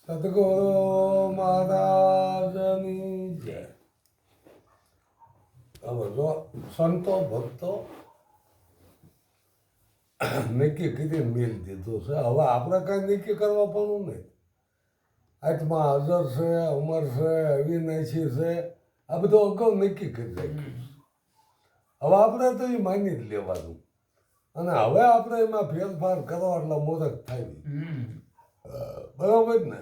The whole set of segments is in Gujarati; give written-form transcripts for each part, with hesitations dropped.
સદગુરુ મહારાજની જય. હવે જો સંતો ભક્તો નક્કી કરી મેલ દીધું છે. હવે આપણે કાંઈ નક્કી કરવા પણ નહીં. આત્મા હાજર છે, અમર છે, અવિનાશી છે, આ બધું અગાઉ નક્કી કરી રાખ્યું. હવે આપણે તો એ માની જ લેવાનું, અને હવે આપણે એમાં ફેરફાર કરવા એટલે મોરખ થાય. બરાબર ને?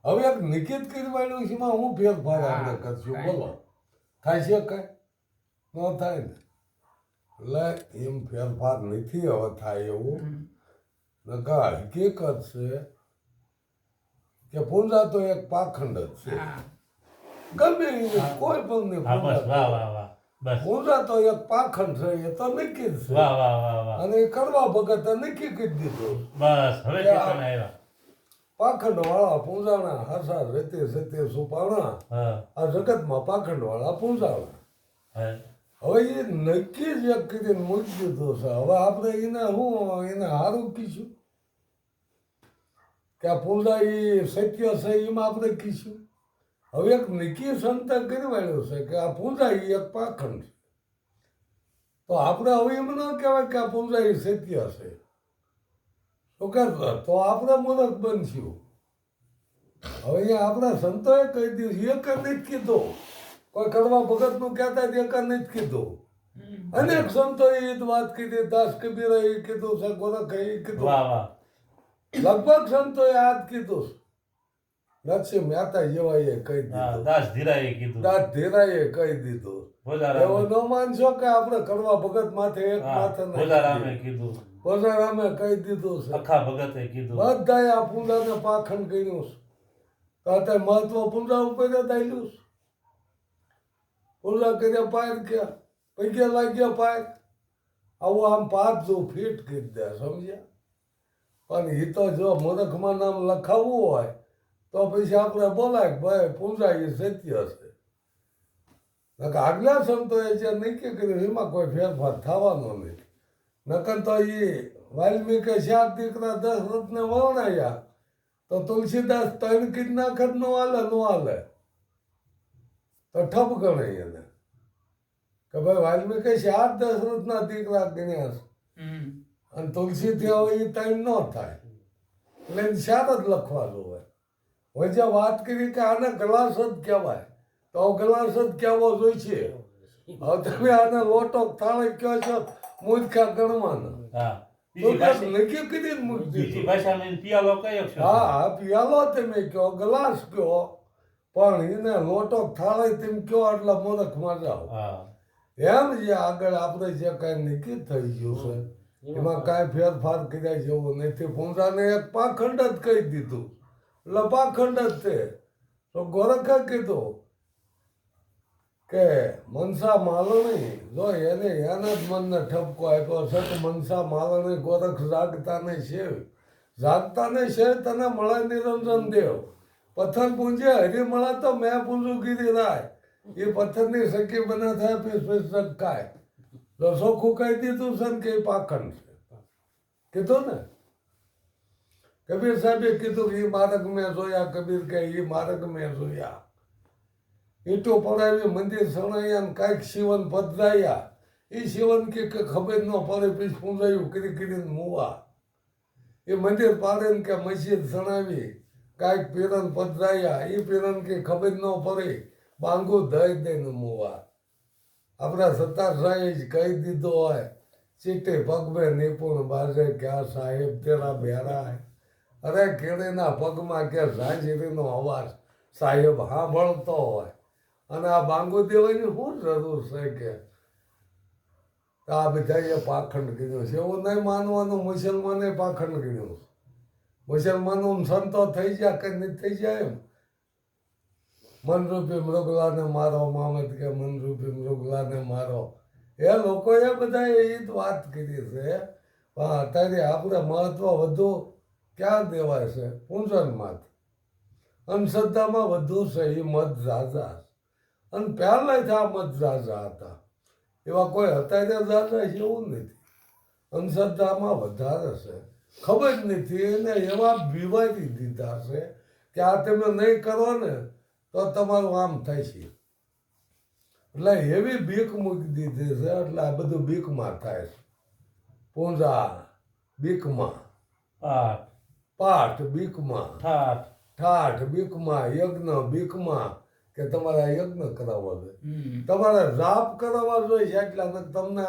હવે એક નિશ્ચિત કરવાનું છે, એમાં હું ફેરફાર આપણે કરશું? બોલો, થાય છે કઈ? ન થાય ને. એટલે એમ ફેરફાર નથી હવે થાય એવું. નકા હકીકત છે કે પૂંજા તો એક પાખંડ જ છે. ગમે કોઈ પણ નહીં, પૂંજા તો એક પાખંડ છે, એ તો નક્કી જ છે. અને એ કરવા ભગત નક્કી કરી દીધું. બસ હવે પાખંડ વાળા પૂંજાણા હાસા રેતે સેતે સુપાણા, આ જગતમાં પાખંડ વાળા પૂંજાણા. હવે એ નક્કી જ એક કરીને મૂકી દીધું છે. હવે આપણે એને હારું કહીશું કે આ પૂંજા એ સત્ય છે, એમાં આપણે કહીશું. હવે એક નક્કી સંતે કરવાયું છે કે આ પૂંજા એ એક પાખંડ છે, તો આપણે હવે એમ ન કહેવાય કે આ પૂંજા એ સત્ય છે. તો આપણે મૂર્ખ બનશું. હવે અહીંયા આપણા સંતોએ કહી દીધું, એક નથી કીધું. કોઈ કરવા ભગતનું કહેતા એક નથી કીધું. અનેક સંતોએ એ વાત કીધી. દાસ કબીરે એ કીધું છે, ગોરખે એ કીધું, લગભગ સંતોએ આ જ કીધું. નરસિંહ મહેતા જેવાએ કહી દીધું, દાસ ધીરાએ કહી દીધું. એવો ન માનશો કે આપણે કરવા ભગત માથે એક માથે કીધું. ભોજારામે કહી દીધું છે, આખા ભગતે કીધું. બધાએ આ પૂંજાને પાખંડ કર્યું છે. તો અત્યારે મહત્વ પૂંજા ઉપર જ આવેલું છે. પૂંજા કર્યા પાર ક્યાં પૈકી લાગ્યા પાર. આવું આમ 5 ફીટ કરી દે, સમજ્યા? પણ એ તો જો મૂર્ખમાં નામ લખાવવું હોય તો પછી આપણે બોલાય કે ભાઈ પૂંજા એ સત્ય છે. આગલા સંતોએ જે નક્કી કર્યું એમાં કોઈ ફેરફાર થવાનો નહીં. નકર તો એ વાલ્મીકે 7 દીકરા દશરથને વર્ણાયા, તો તુલસીદાસ 3 કીધના ખત નો હાલે તો ઠપ ગણાય એને કે ભાઈ વાલ્મીકે 7 દશરથના દીકરા ગણ્યા છે, અને તુલસીથી હવે એ 3 ન થાય, એટલે 7 જ લખવાનું હોય. હવે જે વાત કરી કે આને ગ્લાસ જ કહેવાય, તો ગ્લાસ જ કહેવો જોઈશે. હવે તમે આને લોટો થાળે કહો છો, મૂર્ખા ગણવાના. નક્કી કરી મૂકી દીધું. હા, પિયાલો તમે કહો, ગ્લાસ કહો, પણ એને લોટો થાળે તેમ કહો એટલે મૂર્ખમાં જાઓ. એમ જે આગળ આપણે જે કાંઈ નક્કી થઈ ગયું છે એમાં કાંઈ ફેરફાર કર્યા જેવું નથી. પૂંજાને એક પાખંડ જ કહી દીધું એટલે પાખંડ જ છે. તો ગોરખે કીધું કે મનસા માલણી, જો એને એના જ મનને ઠપકો આપ્યો છે કે મનસા માલણી ગોરખ જાગતાને શેવ, જાગતાને શેવ તને મળે નિરંજન દેવ. પથ્થર પૂંજે હરી મળે તો મેં પૂંજું ગીરી રાય. એ પથ્થરની સખી બને થાય પીસ કાય. તો ચોખ્ખું કહી દીધું છે ને કે એ પાખંડ છે. કીધું ને કબીર સાહેબે કીધું એ માર્ગ મેં જોયા. કબીર કે એ માર્ગ મેં જોયા. ઈંટો પડાવી મંદિર સણાયા ને કાંઈક શિવન પધરાયા. એ શિવન કે ખબર ન પડે પછી પૂંજાયું કરીને મુવા. એ મંદિર પાડે ને કે મસ્જિદ સણાવી કાંઈક પીરન પધરાયા. એ પીરન કે ખબર ન પડે બાંગુ દઈ દઈને મુવા. આપણા સત્તારશાહે જ કહી દીધો હોય, ચીટે પગમે નિપુણ બાજે ક્યાં સાહેબ તેરા બેરા હે. અરે કેળીના પગમાં કે ઝાંઝરીનો અવાજ સાહેબ સાંભળતો હોય, અને આ બાંગુ દેવાની શું જરૂર છે કે આ બધાએ પાખંડ કીધું છે. એવું નહીં માનવાનું મુસલમાને પાખંડ કીધું છે. મુસલમાનો સંતો થઈ જાય કે નહીં થઈ જાય. એમ મનરૂપી મૃગલાને મારો, મામદ કે મનરૂપી મૃગલાને મારો. એ લોકોએ બધા એ જ વાત કરી છે. પણ અત્યારે આપણે મહત્વ વધુ ક્યાં દેવાય છે? પૂંજનમાં. અંધશ્રદ્ધામાં વધુ છે એ મત ઝાઝા, અને પહેલાંથી આ મત ઝાઝા હતા. એવા કોઈ અત્યારે ઝાઝા છે એવું નથી. અંધશ્રદ્ધામાં વધારે છે. ખબર જ નથી એને એવા બીમારી દીધા છે કે આ તમે નહીં કરો ને તો તમારું આમ થાય છે. એટલે એવી બીક મૂકી દીધી છે એટલે આ બધું બીકમાં થાય છે. પૂંજા બીકમાં, પાઠ બીકમાં, ઠાઠ બીકમાં, યજ્ઞ બીકમાં કે તમારે યજ્ઞ કરાવવા જોઈએ, તમારે જાપ કરાવવા જોઈએ એટલા તમને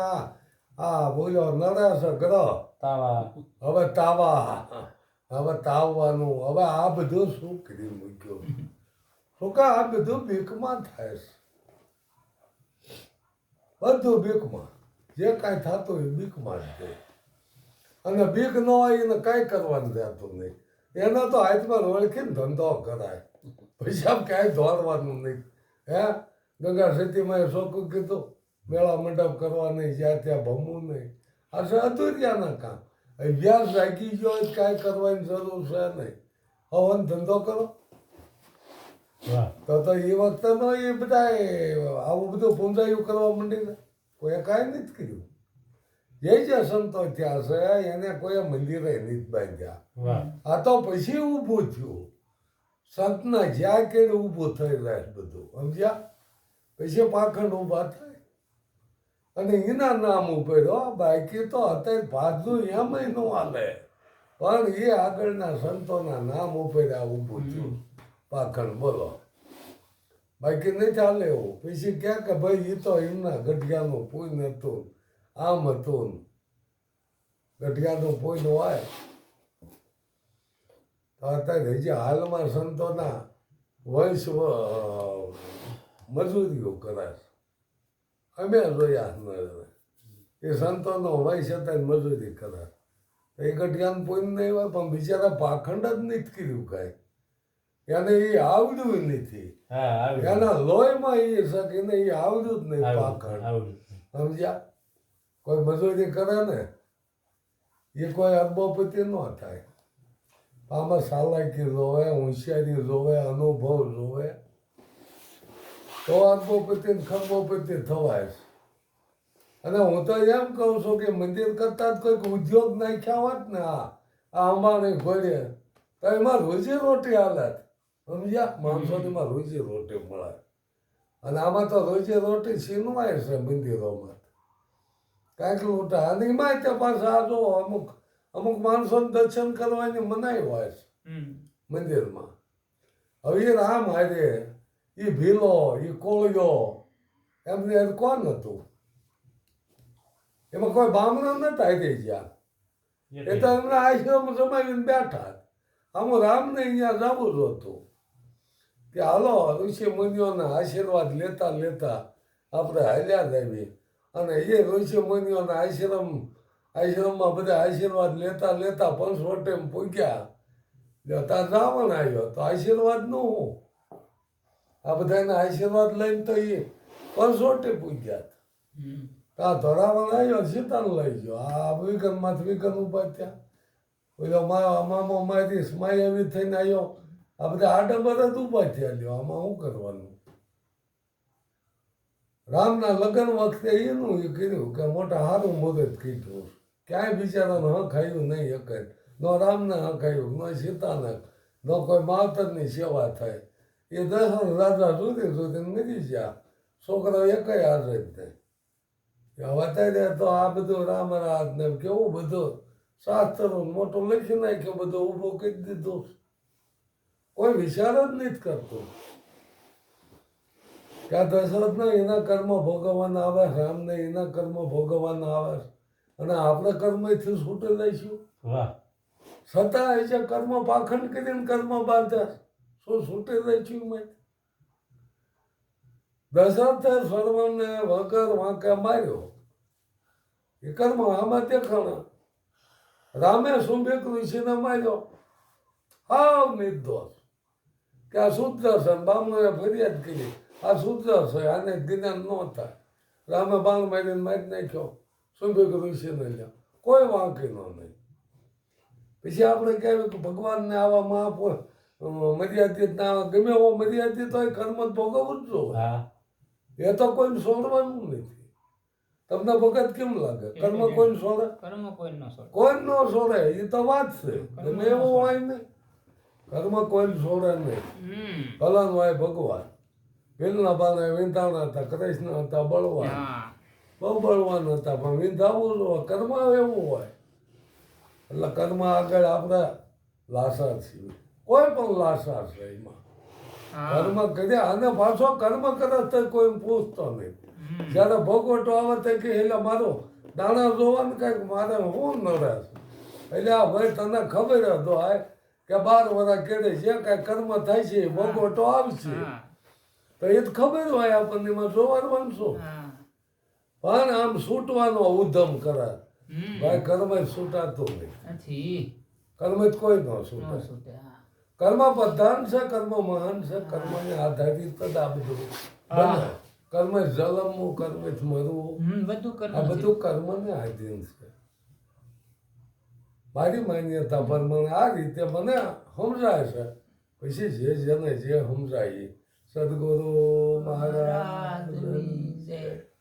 આ બોલ્યો નરેશ ગ્રહ હવે તાવવાનું હવે આ બધું શું કરી મૂક્યું? શું કે આ બધું બીકમાં થાય છે, બધું બીકમાં જે કાંઈ થતું હોય બીકમાં જ થાય. અને બીક ન હોય એને કાંઈ કરવાનું રહેતું નહીં. એને તો હાથમાં ઓળખીને ધંધો કરાય, પૈસા કાંઈ દોડવાનું નહીં. હે ગંગા સતીમાં શોખું કીધું મેળા મંડપ કરવા નહીં, જ્યાં ત્યાં ભમવું નહીં. આ છે અધૂરિયાના કામ. અભ્યાસ રાખી ગયો હોય કાંઈ કરવાની જરૂર છે નહીં. હવન ધંધો કરો તો એ વખતે નો એ બધા આવું બધું પૂંજાયું કરવા માંડી ને કોઈ કાંઈ નથી કર્યું. જે સંતો થયા છે એને કોઈ મંદિરે નથી બાંધ્યા. આ તો પછી ઊભું થયું. સંતના જ્યાં કે ઊભું થઈ જાય બધું સમજ્યા. પછી પાખંડ ઊભા થાય અને એના નામ ઉપર બાકી તો અત્યારે ભાજનું એમાંય ન હાલે, પણ એ આગળના સંતોના નામ ઉપર આ ઊભું થયું પાખંડ. બોલો બાકી નહીં ચાલે એવું. પછી ક્યાં કે ભાઈ એ તો એમના ગઢિયાનું પુણ્ય હતું, આમ હતું ગઢિયાનું પુણ્ય હોય તો અત્યારે હજી હાલમાં સંતોના વંશ મજૂરીઓ કરાય. અમે જોયા એ સંતોનો વંશ હતા મજૂરી કરાય. એ ગઢિયાનું પુણ્ય નહીં હોય પણ બિચારા પાખંડ જ નથી કર્યું કાંઈ. એને એ આવડ્યું નથી, એના લોહીમાં એ શકે એને એ આવડ્યું જ નહીં પાખંડ. સમજ્યા. કોઈ મજૂરી કરે ને એ કોઈ અરબોપતિ ન થાય. આમાં સાલાકી જોવે, હોશિયારી જોવે, અનુભવ જોવે તો અરબોપતિ ને ખરબોપતિ થવાય. અને હું તો એમ કહું છું કે મંદિર કરતા જ કોઈક ઉદ્યોગ નાખ્યા હોત ને આ અંબાણી ઘોડે તો એમાં રોજી રોટી હાલત. સમજ્યા. માણસોનીમાં રોજી રોટી મળે. અને આમાં તો રોજી રોટી છીનવાય છે મંદિરોમાં. કાંઈક લૂંટા અને એમાં તે પાછા આ જો અમુક માણસોને દર્શન કરવાની મનાઈ હોય છે મંદિરમાં. હવે એ રામ હારે એ ભીલો એ કોળિયો એમને કોણ હતું? એમાં કોઈ બામણા નતા આવી ગયા. એ તો એમના આશ્રમ જમાવીને બેઠા. આમાં રામને અહીંયા જવું જ હતું કે હાલો ઋષિ મુનિઓના આશીર્વાદ લેતા લેતા આપણે હાલ્યા જ આવી. અને એ ઋષિ મુનિઓના આશ્રમમાં બધા આશીર્વાદ લેતા લેતા પંચવટેમ પૂગ્યા. ત્યાં રાવણ આવ્યો તો આશીર્વાદ નું હું આ બધાના આશીર્વાદ લઈને તો એ પંચવટે પૂગ્યા. ત્યાં ધોરાવણ આવ્યો સીતાને લઈ ગયો. આ વિકનમાંથી વિકન ઉભા થયા. ઓલો મામો મારી સ્માય એવી થઈને આવ્યો. આ બધા આડંબર જ ઉભા થયા. લ્યો આમાં શું કરવાનું? રામના લગ્ન વખતે એનું એ કર્યું કે મોટા સારું મુહૂર્ત કીધું. ક્યાંય બિચારાને હક આવ્યું નહીં એક જ. ન રામને હક આવ્યું, ન સીતાને, ન કોઈ માવતરની સેવા થાય. એ દશરથ રાજા સુધી સુધી મરી ગયા. છોકરા એકય હાજર જ નહીં. અત્યારે તો આ બધું રામ રાજ ને કેવું બધું શાસ્ત્રો મોટું લખી નાખ્યું, બધું ઊભું કરી દીધું. કોઈ વિચાર જ નથી કરતું કે આ દશરથને એના કર્મ ભોગવવાના આવે, રામને એના કર્મ ભોગવવાના આવે અને આપણે કર્મથી છૂટી લઈશું. છતાં એ જે કર્મ પાખંડ કરીને કર્મ બાંધ્યા શું છૂટી લઈશું? મેં દશરથે સર્વને વગર વાંકે માર્યો. એ કર્મ આમાં દેખાણા. રામે શુંભિક ઋષિને માર્યો. હાવ નિર્દોષ કે આ શુદ્ધ છે. બામણોએ ફરિયાદ કરી આ શુદ્ધ છે, આને જ્ઞાન ન થાય. રામે બાણ મારીને મારી નાખ્યો. શુંભિક ઋષિને લ્યો કોઈ વાંકી ન નહીં. પછી આપણે કહેવાય કે ભગવાનને આવા મર્યાદિત ના ગમે એવો મર્યાદિત હોય કર્મ ભોગવવું જ જોઈએ. એ તો કોઈને છોડવાનું નથી. તમને ભગત કેમ લાગે? કર્મ કોઈને છોડે? કર્મ કોઈ ન છોડે. કોઈ ન છોડે, એ તો વાત છે. તમે એવું હોય નહીં, કર્મ કોઈ છોડે નહીં. ભલન હોય ભગવાન, ભીલના બાને વિંધાણા હતા, કૃષ્ણ હતા બળવાન, બહુ બળવાન હતા, પણ વિંધાવું જોઈએ. કર્મ એવું હોય એટલે કર્મ આગળ આપણે લાસાર છીએ, કોઈ પણ લાસાર છે એમાં. કર્મ કર્યા અને પાછો કર્મ કરે તો કોઈ પૂછતો નહીં. જયારે ભોગવટો આવે તો કે એટલે મારો દાણા જોવાનું કઈક મારે હું નડે છે. એટલે આ ભાઈ તને ખબર હતો આ કે 12 વર્ષ કેડે જે કાંઈ કર્મ થાય છે ભોગવટો આવશે, તો એ જ ખબર હોય આપણને, એમાં જોવાનું શું. પણ આમ છૂટવાનો ઉધમ કરે ભાઈ, કર્મ છૂટાતું નહીં. કર્મ જ કોઈ ન છૂટે. કર્મ પ્રધાન છે, કર્મ મહાન છે, કર્મને આધારિત જ આ બધું બને. કર્મ જલમવું, કર્મ મરવું, આ બધું કર્મને આધીન છે. મારી માન્યતા પ્રમાણે આ રીતે મને સમજાય છે. પછી જે જેને જે સમજાય સદગુરુ મહારાજ